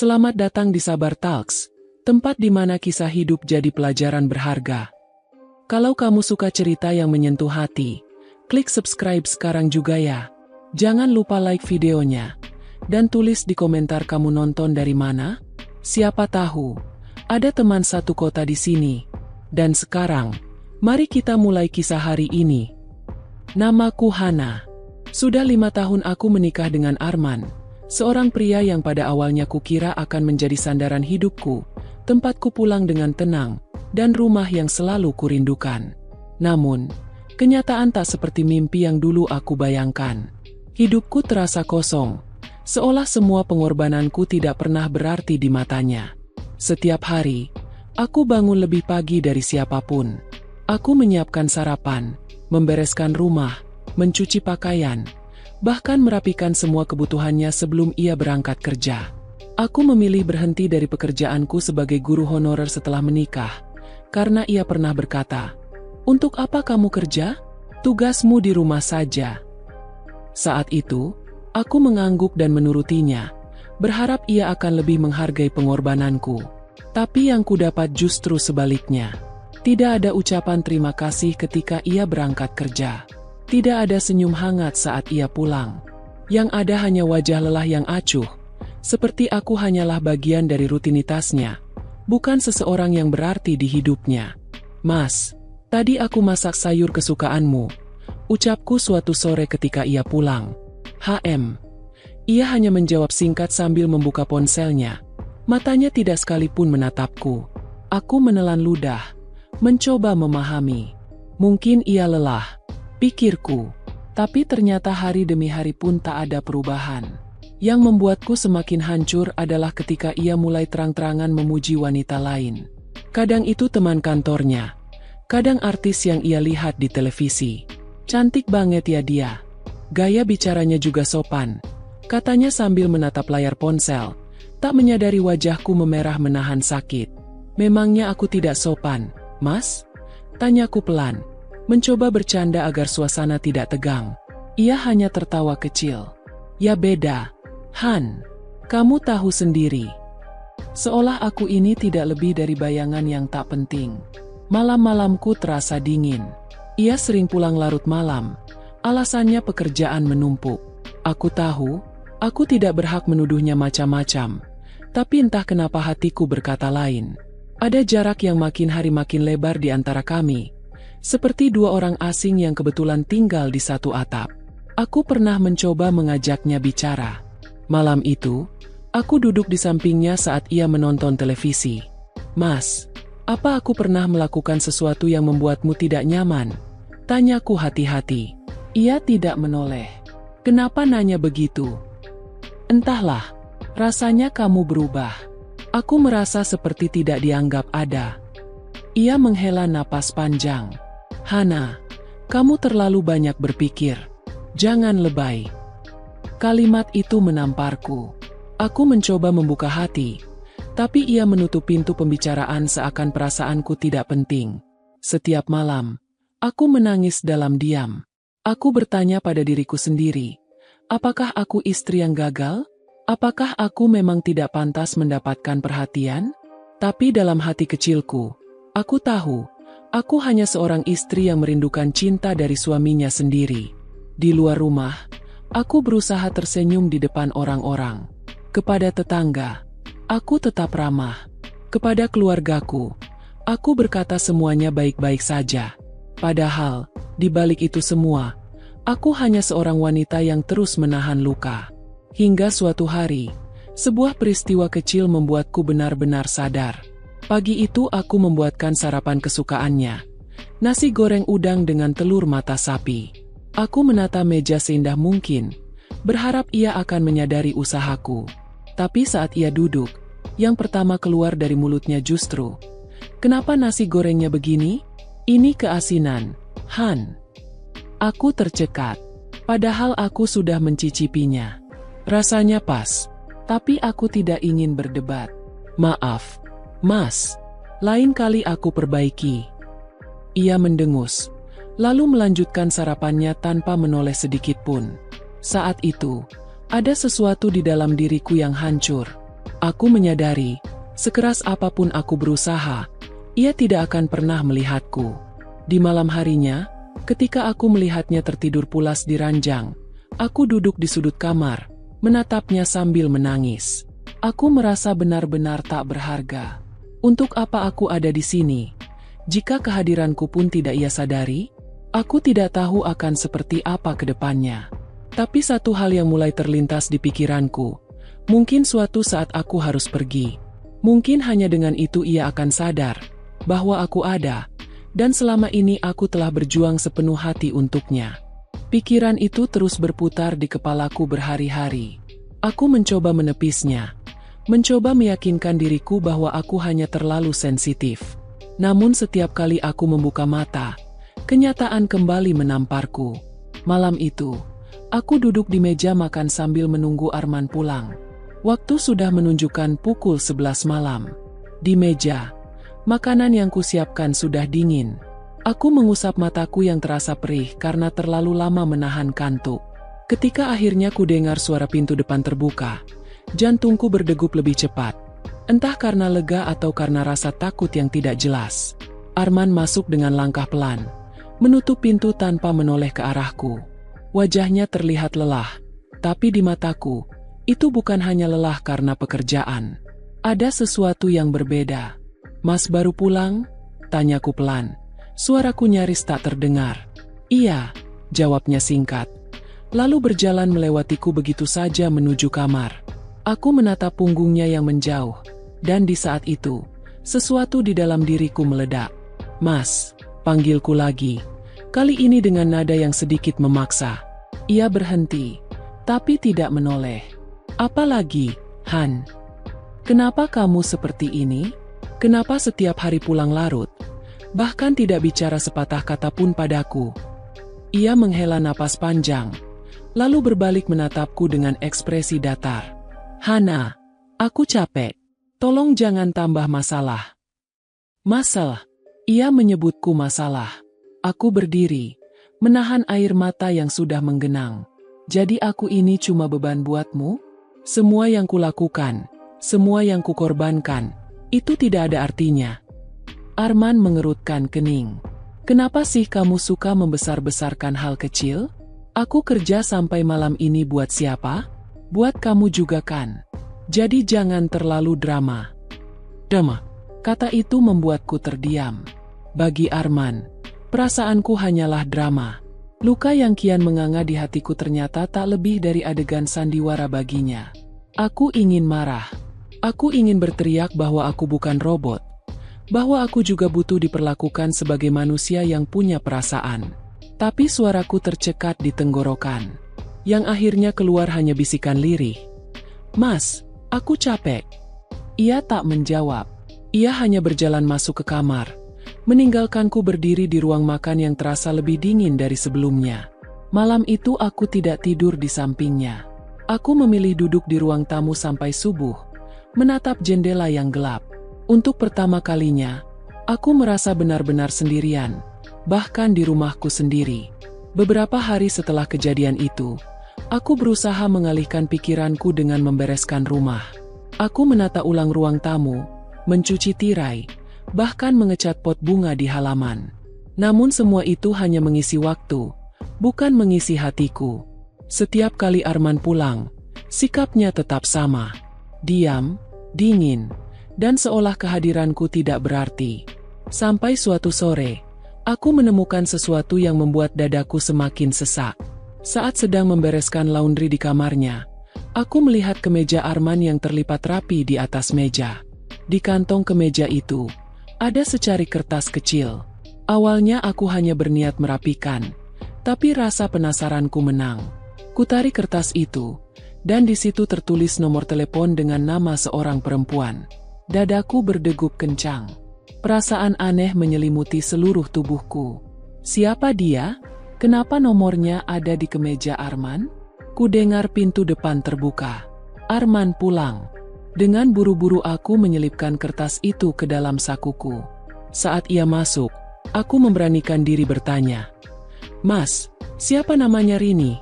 Selamat datang di Sabar Talks, tempat di mana kisah hidup jadi pelajaran berharga. Kalau kamu suka cerita yang menyentuh hati, klik subscribe sekarang juga ya. Jangan lupa like videonya, dan tulis di komentar kamu nonton dari mana. Siapa tahu, ada teman satu kota di sini. Dan sekarang, mari kita mulai kisah hari ini. Namaku Hana. Sudah 5 tahun aku menikah dengan Arman. Seorang pria yang pada awalnya kukira akan menjadi sandaran hidupku, tempatku pulang dengan tenang, dan rumah yang selalu kurindukan. Namun, kenyataan tak seperti mimpi yang dulu aku bayangkan. Hidupku terasa kosong, seolah semua pengorbananku tidak pernah berarti di matanya. Setiap hari, aku bangun lebih pagi dari siapapun. Aku menyiapkan sarapan, membereskan rumah, mencuci pakaian, bahkan merapikan semua kebutuhannya sebelum ia berangkat kerja. Aku memilih berhenti dari pekerjaanku sebagai guru honorer setelah menikah, karena ia pernah berkata, "Untuk apa kamu kerja? Tugasmu di rumah saja." Saat itu, aku mengangguk dan menurutinya, berharap ia akan lebih menghargai pengorbananku. Tapi yang kudapat justru sebaliknya. Tidak ada ucapan terima kasih ketika ia berangkat kerja. Tidak ada senyum hangat saat ia pulang. Yang ada hanya wajah lelah yang acuh, seperti aku hanyalah bagian dari rutinitasnya, bukan seseorang yang berarti di hidupnya. "Mas, tadi aku masak sayur kesukaanmu," ucapku suatu sore ketika ia pulang. Ia hanya menjawab singkat sambil membuka ponselnya. Matanya tidak sekalipun menatapku. Aku menelan ludah, mencoba memahami. Mungkin ia lelah, pikirku, tapi ternyata hari demi hari pun tak ada perubahan. Yang membuatku semakin hancur adalah ketika ia mulai terang-terangan memuji wanita lain. Kadang itu teman kantornya, kadang artis yang ia lihat di televisi. "Cantik banget ya dia. Gaya bicaranya juga sopan," katanya sambil menatap layar ponsel. Tak menyadari wajahku memerah menahan sakit. "Memangnya aku tidak sopan, Mas?" tanyaku pelan. Mencoba bercanda agar suasana tidak tegang. Ia hanya tertawa kecil. "Ya beda, Han. Kamu tahu sendiri." Seolah aku ini tidak lebih dari bayangan yang tak penting. Malam-malamku terasa dingin. Ia sering pulang larut malam. Alasannya pekerjaan menumpuk. Aku tahu, aku tidak berhak menuduhnya macam-macam. Tapi entah kenapa hatiku berkata lain. Ada jarak yang makin hari makin lebar di antara kami. Seperti dua orang asing yang kebetulan tinggal di satu atap. Aku pernah mencoba mengajaknya bicara. Malam itu, aku duduk di sampingnya saat ia menonton televisi. "Mas, apa aku pernah melakukan sesuatu yang membuatmu tidak nyaman?" tanyaku hati-hati. Ia tidak menoleh. "Kenapa nanya begitu?" "Entahlah, rasanya kamu berubah. Aku merasa seperti tidak dianggap ada." Ia menghela napas panjang. "Hana, kamu terlalu banyak berpikir. Jangan lebay." Kalimat itu menamparku. Aku mencoba membuka hati, tapi ia menutup pintu pembicaraan seakan perasaanku tidak penting. Setiap malam, aku menangis dalam diam. Aku bertanya pada diriku sendiri, apakah aku istri yang gagal? Apakah aku memang tidak pantas mendapatkan perhatian? Tapi dalam hati kecilku, aku tahu, aku hanya seorang istri yang merindukan cinta dari suaminya sendiri. Di luar rumah, aku berusaha tersenyum di depan orang-orang. Kepada tetangga, aku tetap ramah. Kepada keluargaku, aku berkata semuanya baik-baik saja. Padahal, di balik itu semua, aku hanya seorang wanita yang terus menahan luka. Hingga suatu hari, sebuah peristiwa kecil membuatku benar-benar sadar. Pagi itu aku membuatkan sarapan kesukaannya. Nasi goreng udang dengan telur mata sapi. Aku menata meja seindah mungkin, berharap ia akan menyadari usahaku. Tapi saat ia duduk, yang pertama keluar dari mulutnya justru, "Kenapa nasi gorengnya begini? Ini keasinan, Han." Aku tercekat, padahal aku sudah mencicipinya. Rasanya pas, tapi aku tidak ingin berdebat. "Maaf, Mas. Lain kali aku perbaiki." Ia mendengus, lalu melanjutkan sarapannya tanpa menoleh sedikit pun. Saat itu, ada sesuatu di dalam diriku yang hancur. Aku menyadari, sekeras apapun aku berusaha, ia tidak akan pernah melihatku. Di malam harinya, ketika aku melihatnya tertidur pulas di ranjang, aku duduk di sudut kamar, menatapnya sambil menangis. Aku merasa benar-benar tak berharga. Untuk apa aku ada di sini? Jika kehadiranku pun tidak ia sadari, aku tidak tahu akan seperti apa ke depannya. Tapi satu hal yang mulai terlintas di pikiranku, mungkin suatu saat aku harus pergi. Mungkin hanya dengan itu ia akan sadar bahwa aku ada, dan selama ini aku telah berjuang sepenuh hati untuknya. Pikiran itu terus berputar di kepalaku berhari-hari. Aku mencoba menepisnya, mencoba meyakinkan diriku bahwa aku hanya terlalu sensitif. Namun setiap kali aku membuka mata, kenyataan kembali menamparku. Malam itu, aku duduk di meja makan sambil menunggu Arman pulang. Waktu sudah menunjukkan pukul 11 malam. Di meja, makanan yang kusiapkan sudah dingin. Aku mengusap mataku yang terasa perih karena terlalu lama menahan kantuk. Ketika akhirnya kudengar suara pintu depan terbuka, jantungku berdegup lebih cepat. Entah karena lega atau karena rasa takut yang tidak jelas. Arman masuk dengan langkah pelan, menutup pintu tanpa menoleh ke arahku. Wajahnya terlihat lelah, tapi di mataku, itu bukan hanya lelah karena pekerjaan. Ada sesuatu yang berbeda. "Mas baru pulang?" tanyaku pelan. Suaraku nyaris tak terdengar. "Iya," jawabnya singkat. Lalu berjalan melewatiku begitu saja menuju kamar. Aku menatap punggungnya yang menjauh, dan di saat itu, sesuatu di dalam diriku meledak. "Mas," panggilku lagi. Kali ini dengan nada yang sedikit memaksa. Ia berhenti, tapi tidak menoleh. "Apa lagi, Han? Kenapa kamu seperti ini? Kenapa setiap hari pulang larut? Bahkan tidak bicara sepatah kata pun padaku." Ia menghela napas panjang, lalu berbalik menatapku dengan ekspresi datar. "Hana, aku capek. Tolong jangan tambah masalah." "Masalah?" Ia menyebutku masalah. Aku berdiri, menahan air mata yang sudah menggenang. "Jadi aku ini cuma beban buatmu? Semua yang kulakukan, semua yang kukorbankan, itu tidak ada artinya." Arman mengerutkan kening. "Kenapa sih kamu suka membesar-besarkan hal kecil? Aku kerja sampai malam ini buat siapa? Buat kamu juga kan? Jadi jangan terlalu drama." "Drama?" Kata itu membuatku terdiam. Bagi Arman, perasaanku hanyalah drama. Luka yang kian menganga di hatiku ternyata tak lebih dari adegan sandiwara baginya. Aku ingin marah. Aku ingin berteriak bahwa aku bukan robot. Bahwa aku juga butuh diperlakukan sebagai manusia yang punya perasaan. Tapi suaraku tercekat di tenggorokan. Yang akhirnya keluar hanya bisikan lirih. "Mas, aku capek." Ia tak menjawab. Ia hanya berjalan masuk ke kamar, meninggalkanku berdiri di ruang makan yang terasa lebih dingin dari sebelumnya. Malam itu aku tidak tidur di sampingnya. Aku memilih duduk di ruang tamu sampai subuh, menatap jendela yang gelap. Untuk pertama kalinya, aku merasa benar-benar sendirian, bahkan di rumahku sendiri. Beberapa hari setelah kejadian itu, aku berusaha mengalihkan pikiranku dengan membereskan rumah. Aku menata ulang ruang tamu, mencuci tirai, bahkan mengecat pot bunga di halaman. Namun semua itu hanya mengisi waktu, bukan mengisi hatiku. Setiap kali Arman pulang, sikapnya tetap sama. Diam, dingin, dan seolah kehadiranku tidak berarti. Sampai suatu sore, aku menemukan sesuatu yang membuat dadaku semakin sesak. Saat sedang membereskan laundry di kamarnya, aku melihat kemeja Arman yang terlipat rapi di atas meja. Di kantong kemeja itu, ada secari kertas kecil. Awalnya aku hanya berniat merapikan, tapi rasa penasaranku menang. Kutarik kertas itu, dan di situ tertulis nomor telepon dengan nama seorang perempuan. Dadaku berdegup kencang. Perasaan aneh menyelimuti seluruh tubuhku. Siapa dia? Kenapa nomornya ada di kemeja Arman? Kudengar pintu depan terbuka. Arman pulang. Dengan buru-buru aku menyelipkan kertas itu ke dalam sakuku. Saat ia masuk, aku memberanikan diri bertanya, "Mas, siapa namanya Rini?"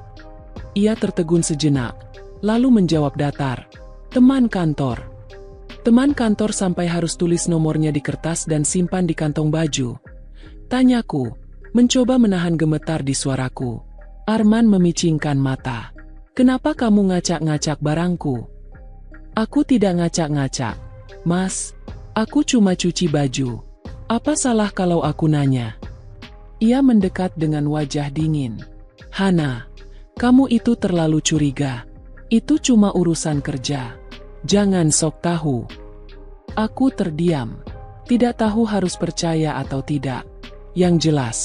Ia tertegun sejenak, lalu menjawab datar, Teman kantor. Teman kantor sampai harus tulis nomornya di kertas dan simpan di kantong baju. Tanyaku, mencoba menahan gemetar di suaraku. Arman memicingkan mata. Kenapa kamu ngacak-ngacak barangku? Aku tidak ngacak-ngacak, Mas. Aku cuma cuci baju. Apa salah kalau aku nanya? Ia mendekat dengan wajah dingin. Hana, kamu itu terlalu curiga. Itu cuma urusan kerja. Jangan sok tahu. Aku terdiam. Tidak tahu harus percaya atau tidak. Yang jelas,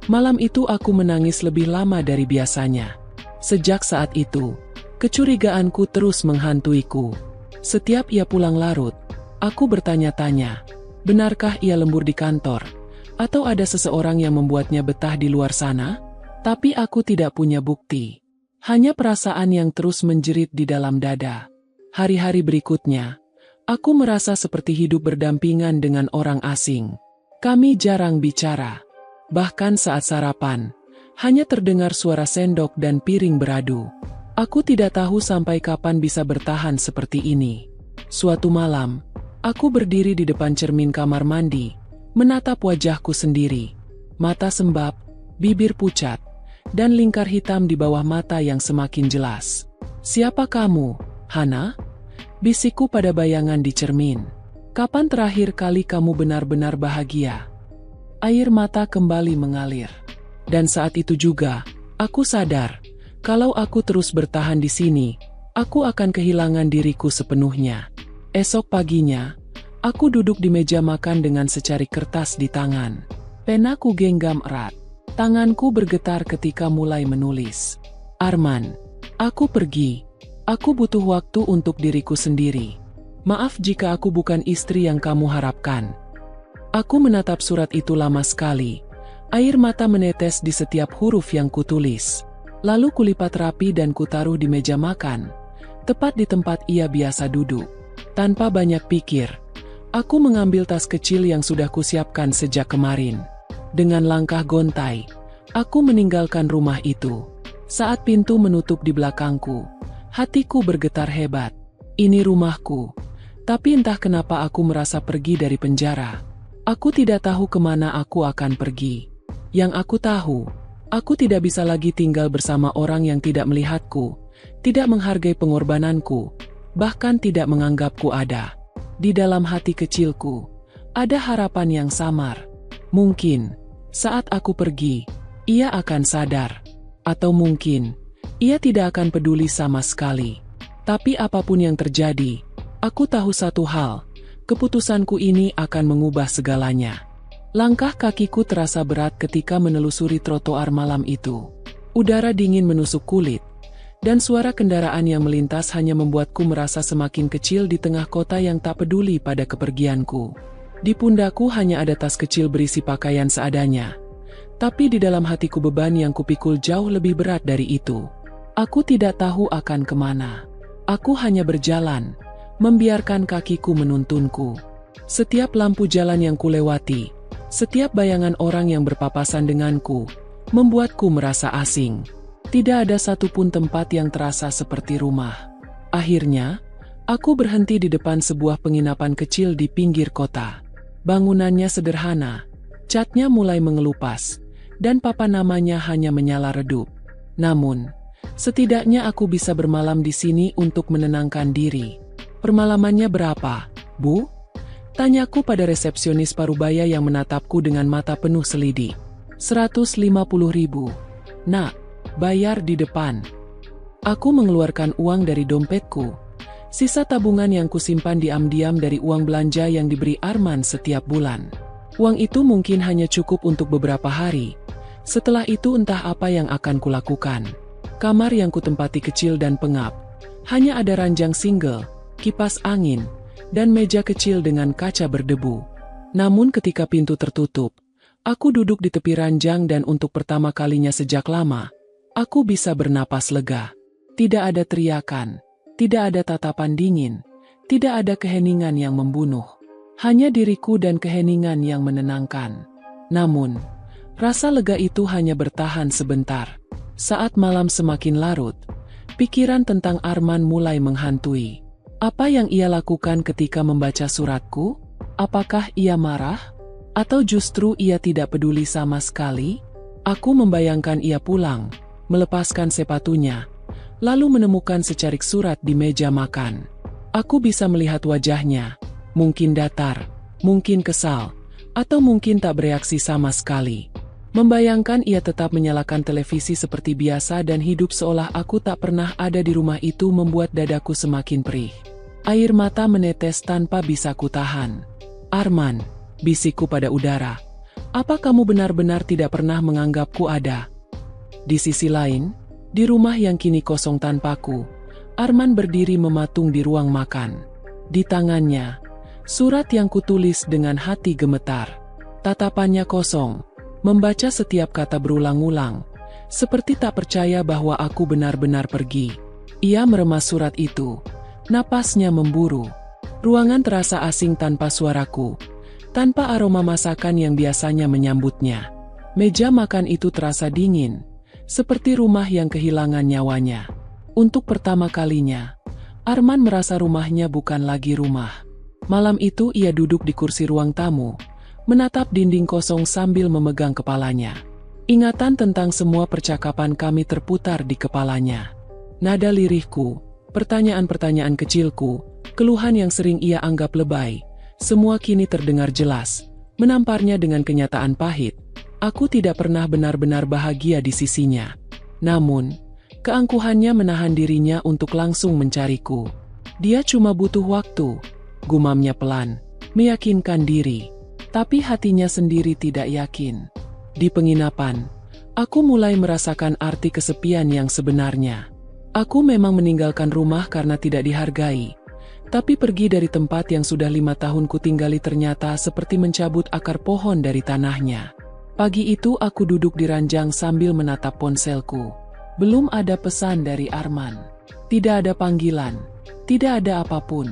malam itu aku menangis lebih lama dari biasanya. Sejak saat itu, kecurigaanku terus menghantuiku. Setiap ia pulang larut, aku bertanya-tanya, benarkah ia lembur di kantor? Atau ada seseorang yang membuatnya betah di luar sana? Tapi aku tidak punya bukti. Hanya perasaan yang terus menjerit di dalam dada. Hari-hari berikutnya, aku merasa seperti hidup berdampingan dengan orang asing. Kami jarang bicara. Bahkan saat sarapan, hanya terdengar suara sendok dan piring beradu. Aku tidak tahu sampai kapan bisa bertahan seperti ini. Suatu malam, aku berdiri di depan cermin kamar mandi, menatap wajahku sendiri. Mata sembab, bibir pucat, dan lingkar hitam di bawah mata yang semakin jelas. Siapa kamu, Hana? Bisikku pada bayangan di cermin. Kapan terakhir kali kamu benar-benar bahagia? Air mata kembali mengalir. Dan saat itu juga, aku sadar, kalau aku terus bertahan di sini, aku akan kehilangan diriku sepenuhnya. Esok paginya, aku duduk di meja makan dengan secari kertas di tangan. Penaku genggam erat. Tanganku bergetar ketika mulai menulis. Arman, aku pergi. Aku butuh waktu untuk diriku sendiri. Maaf jika aku bukan istri yang kamu harapkan. Aku menatap surat itu lama sekali. Air mata menetes di setiap huruf yang kutulis. Lalu kulipat rapi dan kutaruh di meja makan, tepat di tempat ia biasa duduk. Tanpa banyak pikir, aku mengambil tas kecil yang sudah kusiapkan sejak kemarin. Dengan langkah gontai, aku meninggalkan rumah itu. Saat pintu menutup di belakangku, hatiku bergetar hebat. Ini rumahku, tapi entah kenapa aku merasa pergi dari penjara. Aku tidak tahu kemana aku akan pergi. Yang aku tahu, aku tidak bisa lagi tinggal bersama orang yang tidak melihatku, tidak menghargai pengorbananku, bahkan tidak menganggapku ada. Di dalam hati kecilku, ada harapan yang samar. Mungkin, saat aku pergi, ia akan sadar. Atau mungkin, ia tidak akan peduli sama sekali. Tapi apapun yang terjadi, aku tahu satu hal, keputusanku ini akan mengubah segalanya. Langkah kakiku terasa berat ketika menelusuri trotoar malam itu. Udara dingin menusuk kulit, dan suara kendaraan yang melintas hanya membuatku merasa semakin kecil di tengah kota yang tak peduli pada kepergianku. Di pundakku hanya ada tas kecil berisi pakaian seadanya. Tapi di dalam hatiku beban yang kupikul jauh lebih berat dari itu. Aku tidak tahu akan kemana. Aku hanya berjalan, membiarkan kakiku menuntunku. Setiap lampu jalan yang kulewati, setiap bayangan orang yang berpapasan denganku, membuatku merasa asing. Tidak ada satupun tempat yang terasa seperti rumah. Akhirnya, aku berhenti di depan sebuah penginapan kecil di pinggir kota. Bangunannya sederhana, catnya mulai mengelupas, dan papan namanya hanya menyala redup. Namun, setidaknya aku bisa bermalam di sini untuk menenangkan diri. Permalamannya berapa, Bu? Tanyaku pada resepsionis parubaya yang menatapku dengan mata penuh selidik. 150.000. Nak, bayar di depan. Aku mengeluarkan uang dari dompetku. Sisa tabungan yang kusimpan diam-diam dari uang belanja yang diberi Arman setiap bulan. Uang itu mungkin hanya cukup untuk beberapa hari. Setelah itu entah apa yang akan kulakukan. Kamar yang kutempati kecil dan pengap. Hanya ada ranjang single, kipas angin, dan meja kecil dengan kaca berdebu. Namun ketika pintu tertutup, aku duduk di tepi ranjang dan untuk pertama kalinya sejak lama, aku bisa bernapas lega. Tidak ada teriakan, tidak ada tatapan dingin, tidak ada keheningan yang membunuh. Hanya diriku dan keheningan yang menenangkan. Namun, rasa lega itu hanya bertahan sebentar. Saat malam semakin larut, pikiran tentang Arman mulai menghantui. Apa yang ia lakukan ketika membaca suratku? Apakah ia marah? Atau justru ia tidak peduli sama sekali? Aku membayangkan ia pulang, melepaskan sepatunya, lalu menemukan secarik surat di meja makan. Aku bisa melihat wajahnya, mungkin datar, mungkin kesal, atau mungkin tak bereaksi sama sekali. Membayangkan ia tetap menyalakan televisi seperti biasa dan hidup seolah aku tak pernah ada di rumah itu membuat dadaku semakin perih. Air mata menetes tanpa bisa kutahan. "Arman," bisikku pada udara, "apa kamu benar-benar tidak pernah menganggapku ada?" Di sisi lain, di rumah yang kini kosong tanpaku, Arman berdiri mematung di ruang makan. Di tangannya, surat yang kutulis dengan hati gemetar. Tatapannya kosong, membaca setiap kata berulang-ulang, seperti tak percaya bahwa aku benar-benar pergi. Ia meremas surat itu, napasnya memburu. Ruangan terasa asing tanpa suaraku, tanpa aroma masakan yang biasanya menyambutnya. Meja makan itu terasa dingin, seperti rumah yang kehilangan nyawanya. Untuk pertama kalinya, Arman merasa rumahnya bukan lagi rumah. Malam itu ia duduk di kursi ruang tamu, menatap dinding kosong sambil memegang kepalanya. Ingatan tentang semua percakapan kami terputar di kepalanya. Nada lirihku, pertanyaan-pertanyaan kecilku, keluhan yang sering ia anggap lebay, semua kini terdengar jelas, menamparnya dengan kenyataan pahit. Aku tidak pernah benar-benar bahagia di sisinya. Namun, keangkuhannya menahan dirinya untuk langsung mencariku. Dia cuma butuh waktu, gumamnya pelan, meyakinkan diri. Tapi hatinya sendiri tidak yakin. Di penginapan, aku mulai merasakan arti kesepian yang sebenarnya. Aku memang meninggalkan rumah karena tidak dihargai. Tapi pergi dari tempat yang sudah 5 tahun ku tinggali ternyata seperti mencabut akar pohon dari tanahnya. Pagi itu aku duduk di ranjang sambil menatap ponselku. Belum ada pesan dari Arman. Tidak ada panggilan. Tidak ada apapun.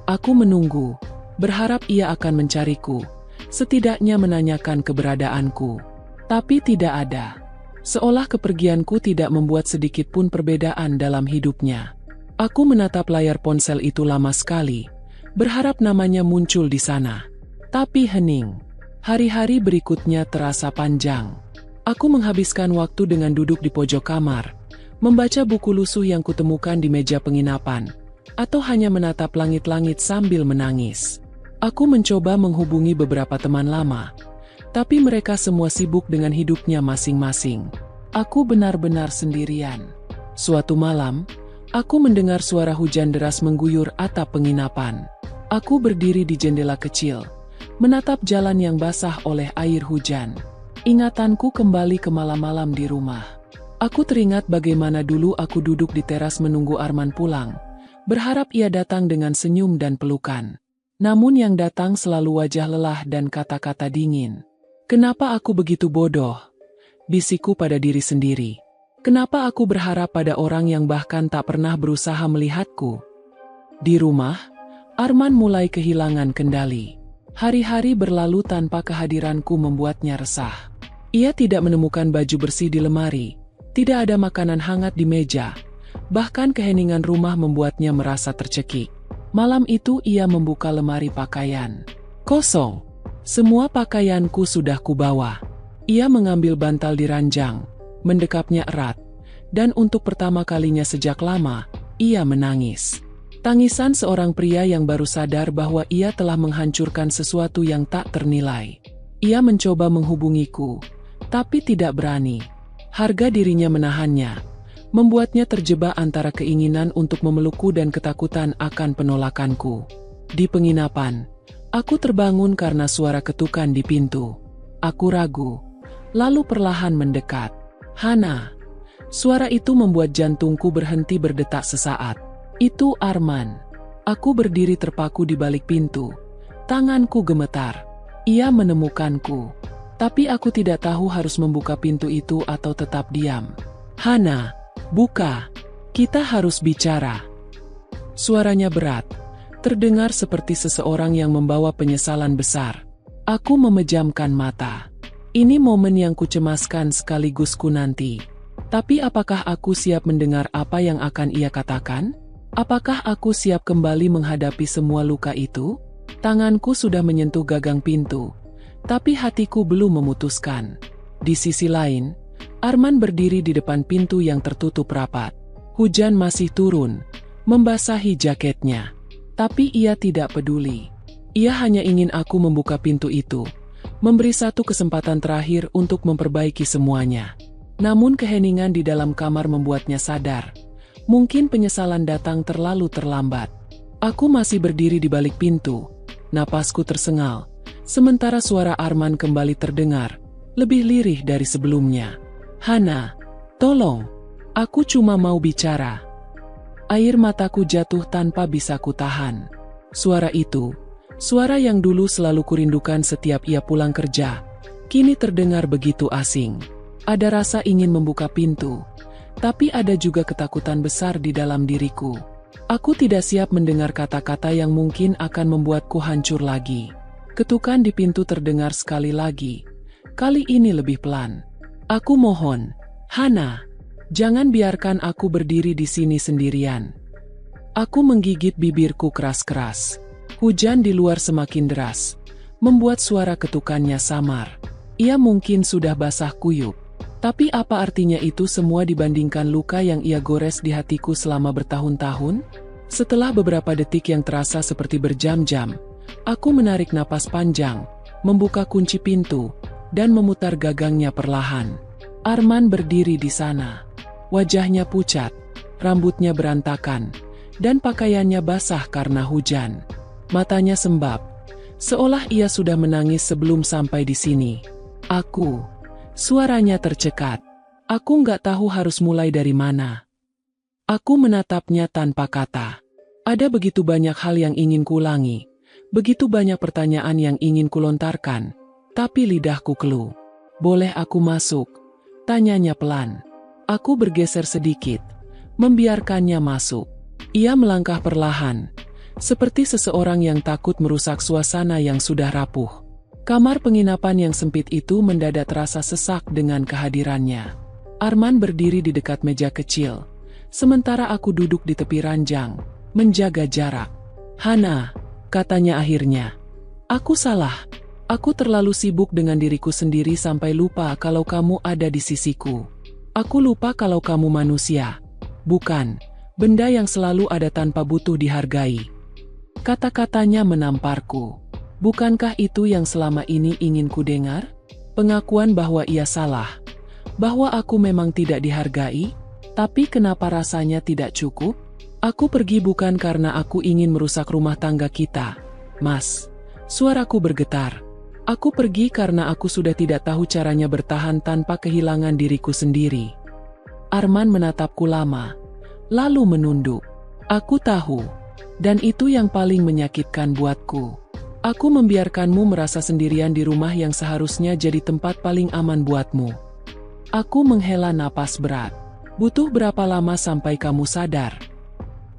Aku menunggu, berharap ia akan mencariku. Setidaknya menanyakan keberadaanku. Tapi tidak ada. Seolah kepergianku tidak membuat sedikit pun perbedaan dalam hidupnya. Aku menatap layar ponsel itu lama sekali, berharap namanya muncul di sana. Tapi hening. Hari-hari berikutnya terasa panjang. Aku menghabiskan waktu dengan duduk di pojok kamar, membaca buku lusuh yang kutemukan di meja penginapan, atau hanya menatap langit-langit sambil menangis. Aku mencoba menghubungi beberapa teman lama, tapi mereka semua sibuk dengan hidupnya masing-masing. Aku benar-benar sendirian. Suatu malam, aku mendengar suara hujan deras mengguyur atap penginapan. Aku berdiri di jendela kecil, menatap jalan yang basah oleh air hujan. Ingatanku kembali ke malam-malam di rumah. Aku teringat bagaimana dulu aku duduk di teras menunggu Arman pulang, berharap ia datang dengan senyum dan pelukan. Namun yang datang selalu wajah lelah dan kata-kata dingin. Kenapa aku begitu bodoh? Bisikku pada diri sendiri. Kenapa aku berharap pada orang yang bahkan tak pernah berusaha melihatku? Di rumah, Arman mulai kehilangan kendali. Hari-hari berlalu tanpa kehadiranku membuatnya resah. Ia tidak menemukan baju bersih di lemari, tidak ada makanan hangat di meja, bahkan keheningan rumah membuatnya merasa tercekik. Malam itu ia membuka lemari pakaian. Kosong. Semua pakaianku sudah kubawa. Ia mengambil bantal di ranjang, mendekapnya erat, dan untuk pertama kalinya sejak lama, ia menangis. Tangisan seorang pria yang baru sadar bahwa ia telah menghancurkan sesuatu yang tak ternilai. Ia mencoba menghubungiku, tapi tidak berani. Harga dirinya menahannya, membuatnya terjebak antara keinginan untuk memelukku dan ketakutan akan penolakanku. Di penginapan, aku terbangun karena suara ketukan di pintu. Aku ragu, lalu perlahan mendekat. Hana. Suara itu membuat jantungku berhenti berdetak sesaat. Itu Arman. Aku berdiri terpaku di balik pintu. Tanganku gemetar. Ia menemukanku. Tapi aku tidak tahu harus membuka pintu itu atau tetap diam. Hana. Buka, kita harus bicara. Suaranya berat, terdengar seperti seseorang yang membawa penyesalan besar. Aku memejamkan mata. Ini momen yang kucemaskan sekaligus ku nanti. Tapi apakah aku siap mendengar apa yang akan ia katakan? Apakah aku siap kembali menghadapi semua luka itu? Tanganku sudah menyentuh gagang pintu, tapi hatiku belum memutuskan. Di sisi lain, Arman berdiri di depan pintu yang tertutup rapat. Hujan masih turun, membasahi jaketnya. Tapi ia tidak peduli. Ia hanya ingin aku membuka pintu itu, memberi satu kesempatan terakhir untuk memperbaiki semuanya. Namun keheningan di dalam kamar membuatnya sadar. Mungkin penyesalan datang terlalu terlambat. Aku masih berdiri di balik pintu. Napasku tersengal. Sementara suara Arman kembali terdengar, lebih lirih dari sebelumnya. "Hana, tolong. Aku cuma mau bicara." Air mataku jatuh tanpa bisa kutahan. Suara itu, suara yang dulu selalu kurindukan setiap ia pulang kerja, kini terdengar begitu asing. Ada rasa ingin membuka pintu, tapi ada juga ketakutan besar di dalam diriku. Aku tidak siap mendengar kata-kata yang mungkin akan membuatku hancur lagi. Ketukan di pintu terdengar sekali lagi. Kali ini lebih pelan. "Aku mohon, Hana, jangan biarkan aku berdiri di sini sendirian." Aku menggigit bibirku keras-keras. Hujan di luar semakin deras, membuat suara ketukannya samar. Ia mungkin sudah basah kuyup. Tapi apa artinya itu semua dibandingkan luka yang ia gores di hatiku selama bertahun-tahun? Setelah beberapa detik yang terasa seperti berjam-jam, aku menarik napas panjang, membuka kunci pintu, dan memutar gagangnya perlahan. Arman berdiri di sana. Wajahnya pucat, rambutnya berantakan, dan pakaiannya basah karena hujan. Matanya sembab, seolah ia sudah menangis sebelum sampai di sini. Suaranya tercekat. Aku nggak tahu harus mulai dari mana. Aku menatapnya tanpa kata. Ada begitu banyak hal yang ingin kuulangi, begitu banyak pertanyaan yang ingin kulontarkan, tapi lidahku keluh. "Boleh aku masuk?" tanyanya pelan. Aku bergeser sedikit, membiarkannya masuk. Ia melangkah perlahan, seperti seseorang yang takut merusak suasana yang sudah rapuh. Kamar penginapan yang sempit itu mendadak terasa sesak dengan kehadirannya. Arman berdiri di dekat meja kecil, sementara aku duduk di tepi ranjang, menjaga jarak. "Hana," katanya akhirnya. "Aku salah. Aku terlalu sibuk dengan diriku sendiri sampai lupa kalau kamu ada di sisiku. Aku lupa kalau kamu manusia, bukan benda yang selalu ada tanpa butuh dihargai." Kata-katanya menamparku. Bukankah itu yang selama ini ingin kudengar? Pengakuan bahwa ia salah, bahwa aku memang tidak dihargai, tapi kenapa rasanya tidak cukup? "Aku pergi bukan karena aku ingin merusak rumah tangga kita, Mas." Suaraku bergetar. "Aku pergi karena aku sudah tidak tahu caranya bertahan tanpa kehilangan diriku sendiri." Arman menatapku lama, lalu menunduk. "Aku tahu, dan itu yang paling menyakitkan buatku. Aku membiarkanmu merasa sendirian di rumah yang seharusnya jadi tempat paling aman buatmu." Aku menghela napas berat. "Butuh berapa lama sampai kamu sadar?"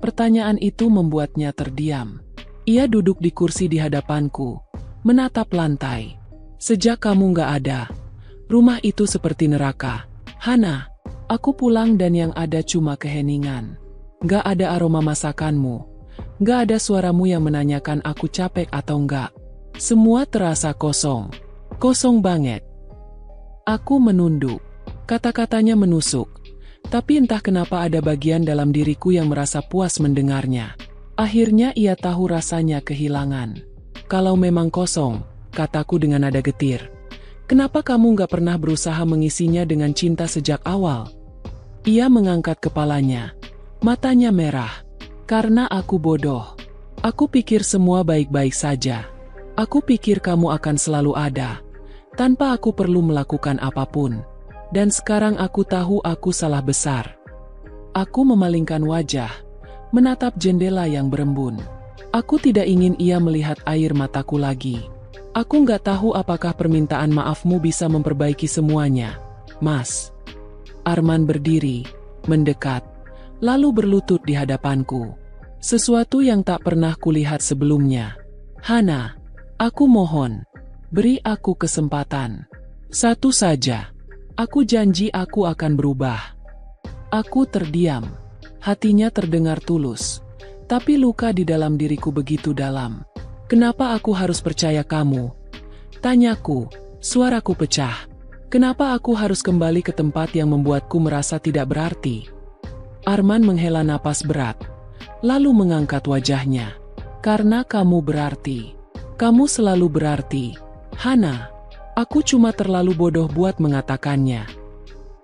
Pertanyaan itu membuatnya terdiam. Ia duduk di kursi di hadapanku, menatap lantai. "Sejak kamu gak ada, rumah itu seperti neraka. Hana, aku pulang dan yang ada cuma keheningan. Gak ada aroma masakanmu. Gak ada suaramu yang menanyakan aku capek atau enggak. Semua terasa kosong. Kosong banget." Aku menunduk. Kata-katanya menusuk. Tapi entah kenapa ada bagian dalam diriku yang merasa puas mendengarnya. Akhirnya ia tahu rasanya kehilangan. "Kalau memang kosong," kataku dengan nada getir, "kenapa kamu gak pernah berusaha mengisinya dengan cinta sejak awal?" Ia mengangkat kepalanya. Matanya merah. "Karena aku bodoh. Aku pikir semua baik-baik saja. Aku pikir kamu akan selalu ada, tanpa aku perlu melakukan apapun. Dan sekarang aku tahu aku salah besar." Aku memalingkan wajah, menatap jendela yang berembun. Aku tidak ingin ia melihat air mataku lagi. "Aku nggak tahu apakah permintaan maafmu bisa memperbaiki semuanya, Mas." Arman berdiri, mendekat, lalu berlutut di hadapanku. Sesuatu yang tak pernah kulihat sebelumnya. "Hana, aku mohon, beri aku kesempatan. Satu saja. Aku janji aku akan berubah." Aku terdiam. Hatinya terdengar tulus. Tapi luka di dalam diriku begitu dalam. Kenapa aku harus percaya kamu? Tanyaku, suaraku pecah. Kenapa aku harus kembali ke tempat yang membuatku merasa tidak berarti? Arman menghela napas berat, lalu mengangkat wajahnya. Karena kamu berarti. Kamu selalu berarti. Hana, aku cuma terlalu bodoh buat mengatakannya.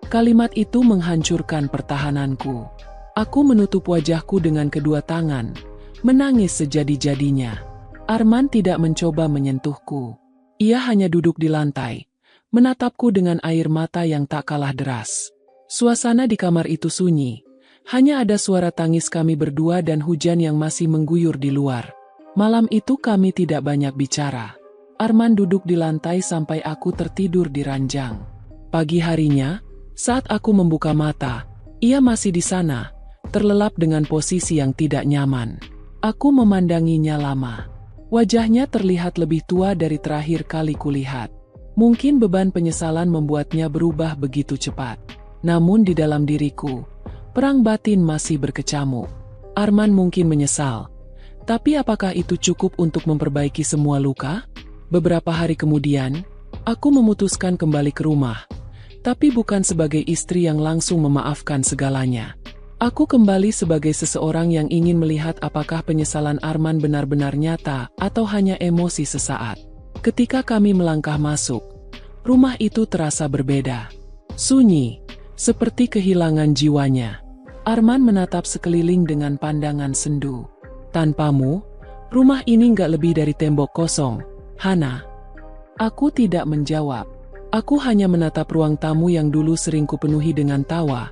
Kalimat itu menghancurkan pertahananku. Aku menutup wajahku dengan kedua tangan, menangis sejadi-jadinya. Arman tidak mencoba menyentuhku. Ia hanya duduk di lantai, menatapku dengan air mata yang tak kalah deras. Suasana di kamar itu sunyi. Hanya ada suara tangis kami berdua dan hujan yang masih mengguyur di luar. Malam itu kami tidak banyak bicara. Arman duduk di lantai sampai aku tertidur di ranjang. Pagi harinya, saat aku membuka mata, ia masih di sana, terlelap dengan posisi yang tidak nyaman. Aku memandanginya lama. Wajahnya terlihat lebih tua dari terakhir kali kulihat. Mungkin beban penyesalan membuatnya berubah begitu cepat. Namun di dalam diriku, perang batin masih berkecamuk. Arman mungkin menyesal. Tapi apakah itu cukup untuk memperbaiki semua luka? Beberapa hari kemudian, aku memutuskan kembali ke rumah. Tapi bukan sebagai istri yang langsung memaafkan segalanya. Aku kembali sebagai seseorang yang ingin melihat apakah penyesalan Arman benar-benar nyata atau hanya emosi sesaat. Ketika kami melangkah masuk, rumah itu terasa berbeda. Sunyi, seperti kehilangan jiwanya. Arman menatap sekeliling dengan pandangan sendu. Tanpamu, rumah ini nggak lebih dari tembok kosong, Hana. Aku tidak menjawab. Aku hanya menatap ruang tamu yang dulu sering kupenuhi dengan tawa.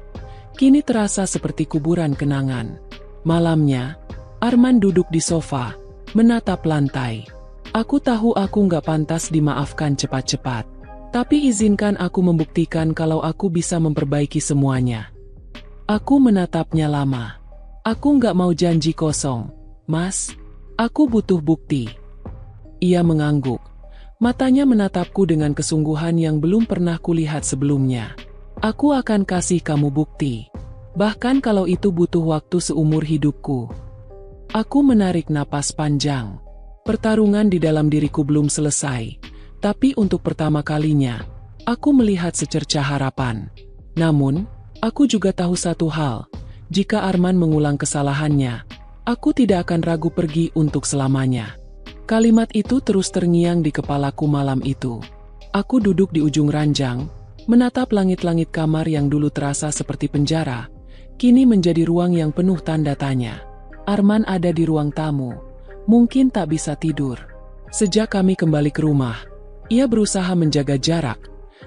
Kini terasa seperti kuburan kenangan. Malamnya, Arman duduk di sofa, menatap lantai. Aku tahu aku nggak pantas dimaafkan cepat-cepat. Tapi izinkan aku membuktikan kalau aku bisa memperbaiki semuanya. Aku menatapnya lama. Aku nggak mau janji kosong, Mas. Aku butuh bukti. Ia mengangguk. Matanya menatapku dengan kesungguhan yang belum pernah kulihat sebelumnya. Aku akan kasih kamu bukti. Bahkan kalau itu butuh waktu seumur hidupku. Aku menarik napas panjang. Pertarungan di dalam diriku belum selesai. Tapi untuk pertama kalinya, aku melihat secercah harapan. Namun, aku juga tahu satu hal. Jika Arman mengulang kesalahannya, aku tidak akan ragu pergi untuk selamanya. Kalimat itu terus terngiang di kepalaku malam itu. Aku duduk di ujung ranjang, menatap langit-langit kamar yang dulu terasa seperti penjara, kini menjadi ruang yang penuh tanda tanya. Arman ada di ruang tamu, mungkin tak bisa tidur. Sejak kami kembali ke rumah, ia berusaha menjaga jarak,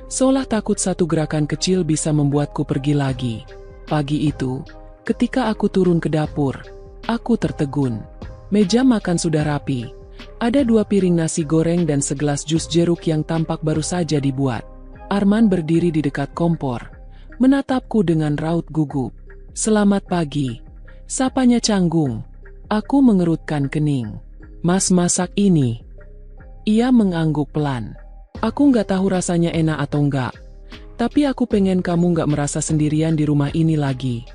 seolah takut satu gerakan kecil bisa membuatku pergi lagi. Pagi itu, ketika aku turun ke dapur, aku tertegun. Meja makan sudah rapi, ada 2 piring nasi goreng dan segelas jus jeruk yang tampak baru saja dibuat. Arman berdiri di dekat kompor, menatapku dengan raut gugup. Selamat pagi, sapanya canggung. Aku mengerutkan kening. Mas masak ini? Ia mengangguk pelan. Aku nggak tahu rasanya enak atau enggak. Tapi aku pengen kamu nggak merasa sendirian di rumah ini lagi.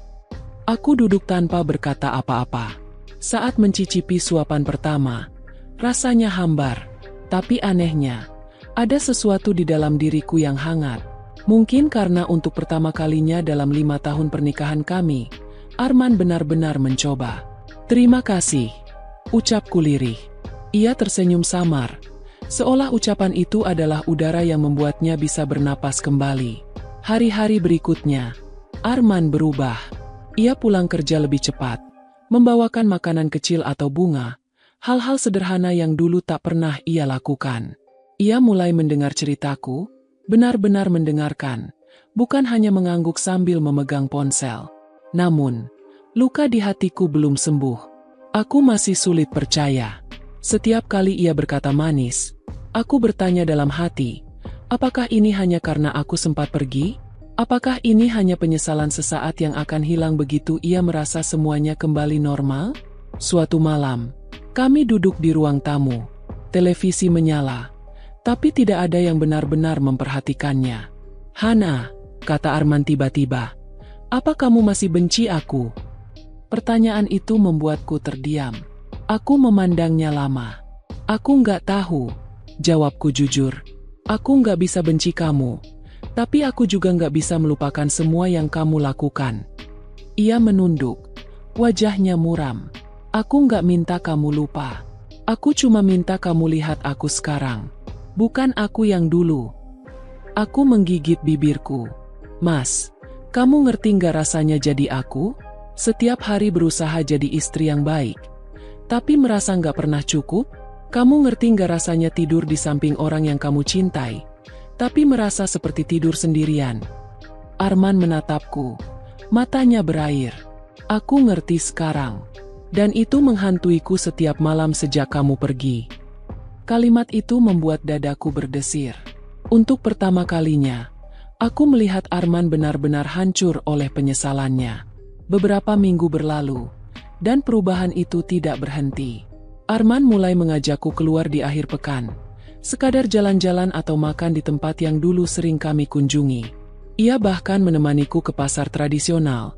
Aku duduk tanpa berkata apa-apa. Saat mencicipi suapan pertama, rasanya hambar. Tapi anehnya, ada sesuatu di dalam diriku yang hangat. Mungkin karena untuk pertama kalinya dalam 5 tahun pernikahan kami, Arman benar-benar mencoba. Terima kasih, ucapku lirih. Ia tersenyum samar, seolah ucapan itu adalah udara yang membuatnya bisa bernapas kembali. Hari-hari berikutnya, Arman berubah. Ia pulang kerja lebih cepat, membawakan makanan kecil atau bunga, hal-hal sederhana yang dulu tak pernah ia lakukan. Ia mulai mendengar ceritaku, benar-benar mendengarkan, bukan hanya mengangguk sambil memegang ponsel. Namun, luka di hatiku belum sembuh. Aku masih sulit percaya. Setiap kali ia berkata manis, aku bertanya dalam hati, apakah ini hanya karena aku sempat pergi? Apakah ini hanya penyesalan sesaat yang akan hilang begitu ia merasa semuanya kembali normal? Suatu malam, kami duduk di ruang tamu. Televisi menyala. Tapi tidak ada yang benar-benar memperhatikannya. Hana, kata Arman tiba-tiba. Apa kamu masih benci aku? Pertanyaan itu membuatku terdiam. Aku memandangnya lama. Aku nggak tahu, jawabku jujur. Aku nggak bisa benci kamu, tapi aku juga nggak bisa melupakan semua yang kamu lakukan. Ia menunduk. Wajahnya muram. Aku nggak minta kamu lupa. Aku cuma minta kamu lihat aku sekarang. Bukan aku yang dulu. Aku menggigit bibirku. Mas, kamu ngerti nggak rasanya jadi aku? Setiap hari berusaha jadi istri yang baik, tapi merasa nggak pernah cukup? Kamu ngerti nggak rasanya tidur di samping orang yang kamu cintai, tapi merasa seperti tidur sendirian? Arman menatapku. Matanya berair. Aku ngerti sekarang. Dan itu menghantuiku setiap malam sejak kamu pergi. Kalimat itu membuat dadaku berdesir. Untuk pertama kalinya, aku melihat Arman benar-benar hancur oleh penyesalannya. Beberapa minggu berlalu, dan perubahan itu tidak berhenti. Arman mulai mengajakku keluar di akhir pekan, sekadar jalan-jalan atau makan di tempat yang dulu sering kami kunjungi. Ia bahkan menemaniku ke pasar tradisional,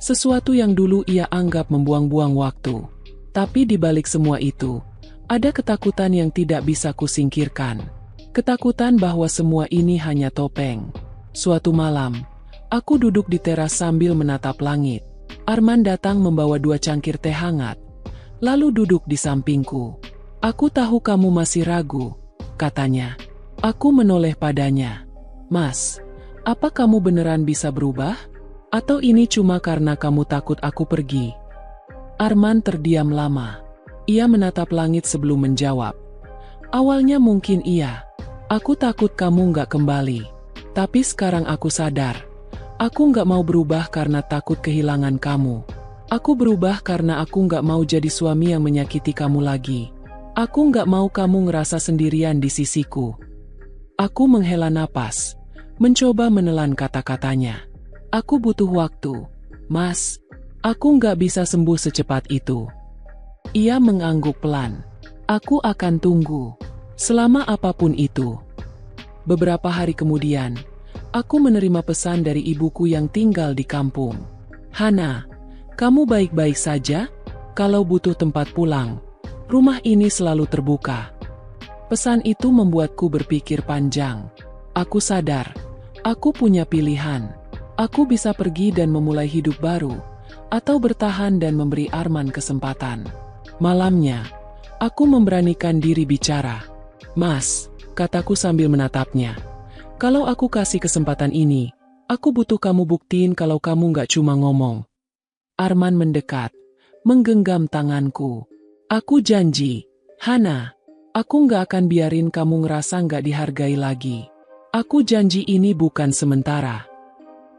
sesuatu yang dulu ia anggap membuang-buang waktu. Tapi di balik semua itu, ada ketakutan yang tidak bisa kusingkirkan. Ketakutan bahwa semua ini hanya topeng. Suatu malam, aku duduk di teras sambil menatap langit. Arman datang membawa 2 cangkir teh hangat, lalu duduk di sampingku. Aku tahu kamu masih ragu, katanya. Aku menoleh padanya. Mas, apa kamu beneran bisa berubah? Atau ini cuma karena kamu takut aku pergi? Arman terdiam lama. Ia menatap langit sebelum menjawab. Awalnya mungkin iya. Aku takut kamu nggak kembali. Tapi sekarang aku sadar. Aku nggak mau berubah karena takut kehilangan kamu. Aku berubah karena aku nggak mau jadi suami yang menyakiti kamu lagi. Aku nggak mau kamu ngerasa sendirian di sisiku. Aku menghela napas, mencoba menelan kata-katanya. Aku butuh waktu, Mas. Aku nggak bisa sembuh secepat itu. Ia mengangguk pelan. Aku akan tunggu, selama apapun itu. Beberapa hari kemudian, aku menerima pesan dari ibuku yang tinggal di kampung. Hana, kamu baik-baik saja? Kalau butuh tempat pulang, rumah ini selalu terbuka. Pesan itu membuatku berpikir panjang. Aku sadar, aku punya pilihan. Aku bisa pergi dan memulai hidup baru, atau bertahan dan memberi Arman kesempatan. Malamnya, aku memberanikan diri bicara. Mas, kataku sambil menatapnya. Kalau aku kasih kesempatan ini, aku butuh kamu buktiin kalau kamu nggak cuma ngomong. Arman mendekat, menggenggam tanganku. Aku janji, Hana, aku nggak akan biarin kamu ngerasa nggak dihargai lagi. Aku janji ini bukan sementara.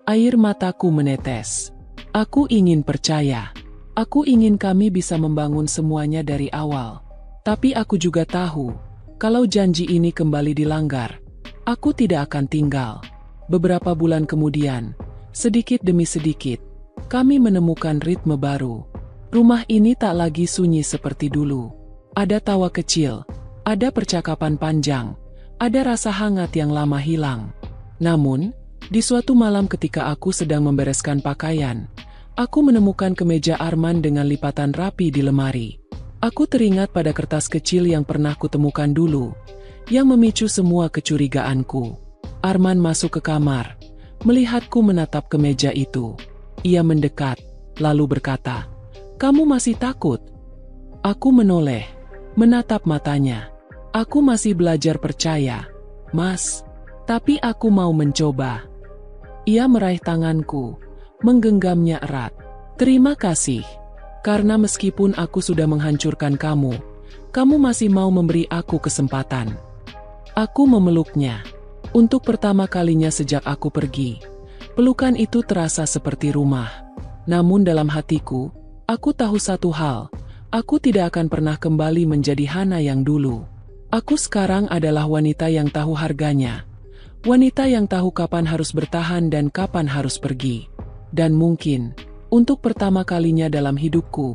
Air mataku menetes. Aku ingin percaya. Aku ingin kami bisa membangun semuanya dari awal. Tapi aku juga tahu, kalau janji ini kembali dilanggar, aku tidak akan tinggal. Beberapa bulan kemudian, sedikit demi sedikit, kami menemukan ritme baru. Rumah ini tak lagi sunyi seperti dulu. Ada tawa kecil, ada percakapan panjang, ada rasa hangat yang lama hilang. Namun, di suatu malam ketika aku sedang membereskan pakaian, aku menemukan kemeja Arman dengan lipatan rapi di lemari. Aku teringat pada kertas kecil yang pernah kutemukan dulu, yang memicu semua kecurigaanku. Arman masuk ke kamar, melihatku menatap kemeja itu. Ia mendekat, lalu berkata, "Kamu masih takut?" Aku menoleh, menatap matanya. Aku masih belajar percaya, Mas. Tapi aku mau mencoba. Ia meraih tanganku, menggenggamnya erat. Terima kasih. Karena meskipun aku sudah menghancurkan kamu, kamu masih mau memberi aku kesempatan. Aku memeluknya. Untuk pertama kalinya sejak aku pergi, pelukan itu terasa seperti rumah. Namun dalam hatiku, aku tahu satu hal, aku tidak akan pernah kembali menjadi Hana yang dulu. Aku sekarang adalah wanita yang tahu harganya. Wanita yang tahu kapan harus bertahan dan kapan harus pergi. Dan mungkin, untuk pertama kalinya dalam hidupku,